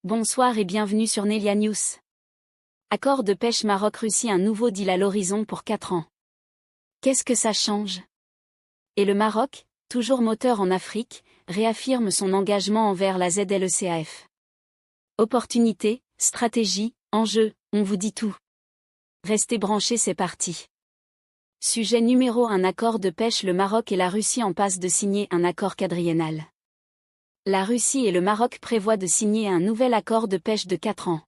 Bonsoir et bienvenue sur Nelia News. Accord de pêche Maroc-Russie, un nouveau deal à l'horizon pour 4 ans. Qu'est-ce que ça change? Et le Maroc, toujours moteur en Afrique, réaffirme son engagement envers la ZLECAf. Opportunités, stratégie, enjeux, on vous dit tout. Restez branchés, c'est parti. Sujet numéro 1: accord de pêche. Le Maroc et la Russie en passe de signer un accord quadriennal. La Russie et le Maroc prévoient de signer un nouvel accord de pêche de 4 ans.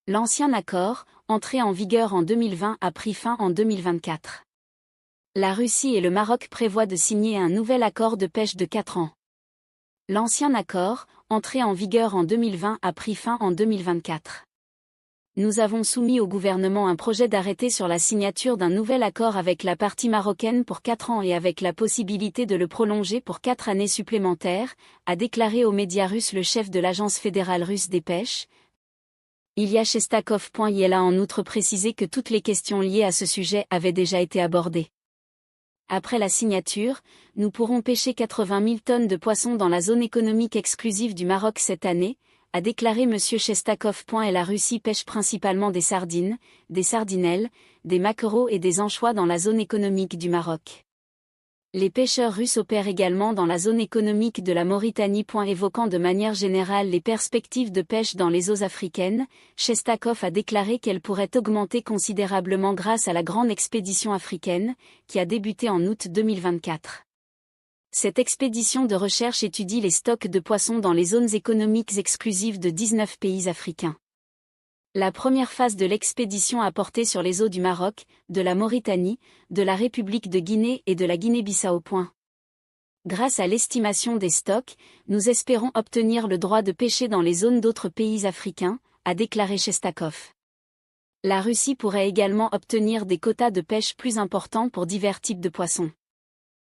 L'ancien accord, entré en vigueur en 2020, a pris fin en 2024. La Russie et le Maroc prévoient de signer un nouvel accord de pêche de 4 ans. L'ancien accord, entré en vigueur en 2020, a pris fin en 2024. Nous avons soumis au gouvernement un projet d'arrêté sur la signature d'un nouvel accord avec la partie marocaine pour 4 ans et avec la possibilité de le prolonger pour 4 années supplémentaires, a déclaré aux médias russes le chef de l'Agence fédérale russe des pêches, Ilya Shestakov. Il a en outre précisé que toutes les questions liées à ce sujet avaient déjà été abordées. Après la signature, nous pourrons pêcher 80 000 tonnes de poissons dans la zone économique exclusive du Maroc cette année, a déclaré M. Shestakov. Et la Russie pêche principalement des sardines, des sardinelles, des maquereaux et des anchois dans la zone économique du Maroc. Les pêcheurs russes opèrent également dans la zone économique de la Mauritanie. Évoquant de manière générale les perspectives de pêche dans les eaux africaines, Shestakov a déclaré qu'elles pourraient augmenter considérablement grâce à la grande expédition africaine, qui a débuté en août 2024. Cette expédition de recherche étudie les stocks de poissons dans les zones économiques exclusives de 19 pays africains. La première phase de l'expédition a porté sur les eaux du Maroc, de la Mauritanie, de la République de Guinée et de la Guinée-Bissau. Grâce à l'estimation des stocks, nous espérons obtenir le droit de pêcher dans les zones d'autres pays africains, a déclaré Shestakov. La Russie pourrait également obtenir des quotas de pêche plus importants pour divers types de poissons.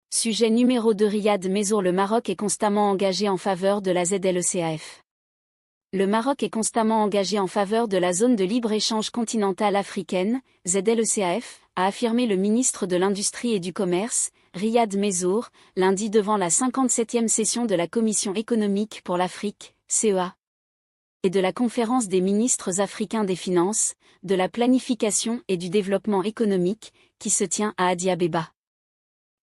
Sujet numéro 2: Riyad Mahrez. Le Maroc est constamment engagé en faveur de la ZLECAf. Le Maroc est constamment engagé en faveur de la zone de libre-échange continentale africaine, ZLECAf, a affirmé le ministre de l'Industrie et du Commerce, Riyad Mahrez, lundi devant la 57e session de la Commission économique pour l'Afrique, CEA, et de la Conférence des ministres africains des Finances, de la Planification et du Développement économique, qui se tient à Addis-Abeba.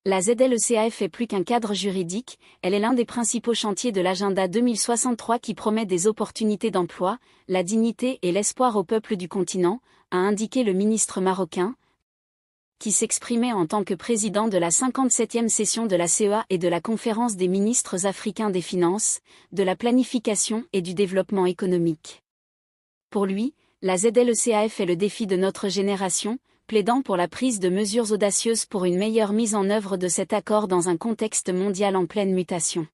La ZLECAf est plus qu'un cadre juridique, elle est l'un des principaux chantiers de l'agenda 2063 qui promet des opportunités d'emploi, la dignité et l'espoir au peuple du continent, a indiqué le ministre marocain, qui s'exprimait en tant que président de la 57e session de la CEA et de la Conférence des ministres africains des Finances, de la Planification et du Développement économique. Pour lui, la ZLECAf est le défi de notre génération, plaidant pour la prise de mesures audacieuses pour une meilleure mise en œuvre de cet accord dans un contexte mondial en pleine mutation.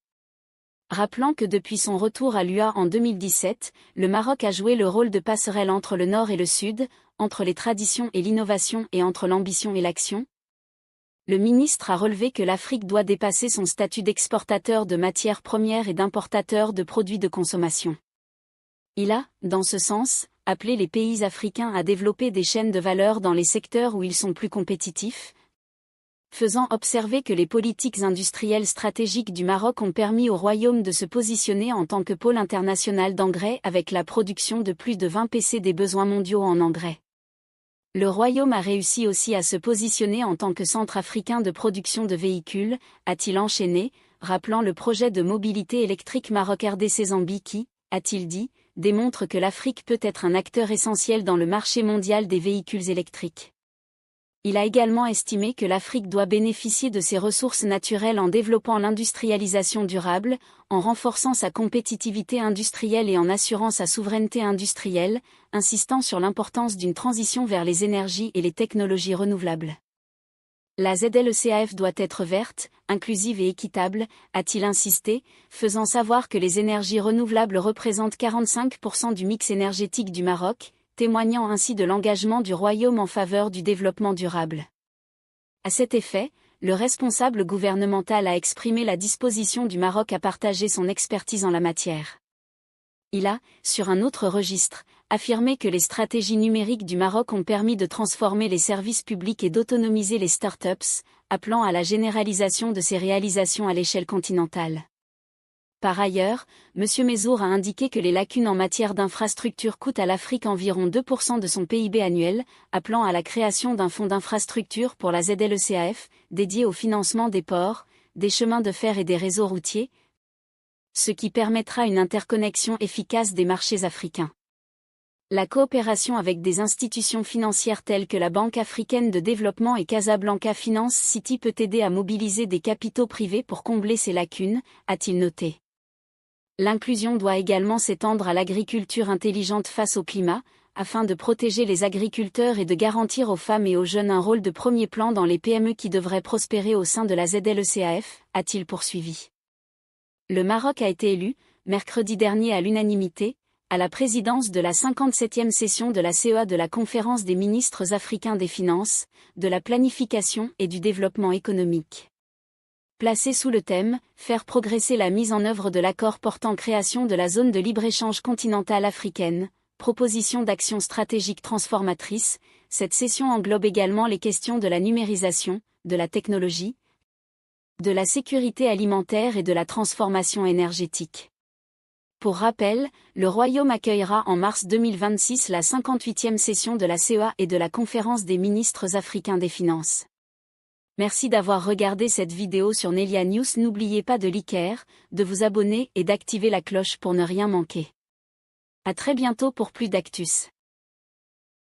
Rappelant que depuis son retour à l'UA en 2017, le Maroc a joué le rôle de passerelle entre le Nord et le Sud, entre les traditions et l'innovation et entre l'ambition et l'action. Le ministre a relevé que l'Afrique doit dépasser son statut d'exportateur de matières premières et d'importateur de produits de consommation. Il a, dans ce sens, appelé les pays africains à développer des chaînes de valeur dans les secteurs où ils sont plus compétitifs, faisant observer que les politiques industrielles stratégiques du Maroc ont permis au Royaume de se positionner en tant que pôle international d'engrais avec la production de plus de 20 % des besoins mondiaux en engrais. Le Royaume a réussi aussi à se positionner en tant que centre africain de production de véhicules, a-t-il enchaîné, rappelant le projet de mobilité électrique Maroc-RDC-Zambie qui, a-t-il dit, démontre que l'Afrique peut être un acteur essentiel dans le marché mondial des véhicules électriques. Il a également estimé que l'Afrique doit bénéficier de ses ressources naturelles en développant l'industrialisation durable, en renforçant sa compétitivité industrielle et en assurant sa souveraineté industrielle, insistant sur l'importance d'une transition vers les énergies et les technologies renouvelables. La ZLECAf doit être verte, inclusive et équitable, a-t-il insisté, faisant savoir que les énergies renouvelables représentent 45% du mix énergétique du Maroc, témoignant ainsi de l'engagement du Royaume en faveur du développement durable. À cet effet, le responsable gouvernemental a exprimé la disposition du Maroc à partager son expertise en la matière. Il a, sur un autre registre, affirmé que les stratégies numériques du Maroc ont permis de transformer les services publics et d'autonomiser les start-ups, appelant à la généralisation de ces réalisations à l'échelle continentale. Par ailleurs, M. Mezour a indiqué que les lacunes en matière d'infrastructures coûtent à l'Afrique environ 2% de son PIB annuel, appelant à la création d'un fonds d'infrastructures pour la ZLECAF, dédié au financement des ports, des chemins de fer et des réseaux routiers, ce qui permettra une interconnexion efficace des marchés africains. La coopération avec des institutions financières telles que la Banque africaine de développement et Casablanca Finance City peut aider à mobiliser des capitaux privés pour combler ces lacunes, a-t-il noté. L'inclusion doit également s'étendre à l'agriculture intelligente face au climat, afin de protéger les agriculteurs et de garantir aux femmes et aux jeunes un rôle de premier plan dans les PME qui devraient prospérer au sein de la ZLECAF, a-t-il poursuivi. Le Maroc a été élu, mercredi dernier à l'unanimité, à la présidence de la 57e session de la CEA de la Conférence des ministres africains des Finances, de la Planification et du Développement économique. Placé sous le thème « Faire progresser la mise en œuvre de l'accord portant création de la zone de libre-échange continentale africaine, proposition d'action stratégique transformatrice », cette session englobe également les questions de la numérisation, de la technologie, de la sécurité alimentaire et de la transformation énergétique. Pour rappel, le Royaume accueillera en mars 2026 la 58e session de la CEA et de la Conférence des ministres africains des Finances. Merci d'avoir regardé cette vidéo sur Nelia News. N'oubliez pas de liker, de vous abonner et d'activer la cloche pour ne rien manquer. À très bientôt pour plus d'actus.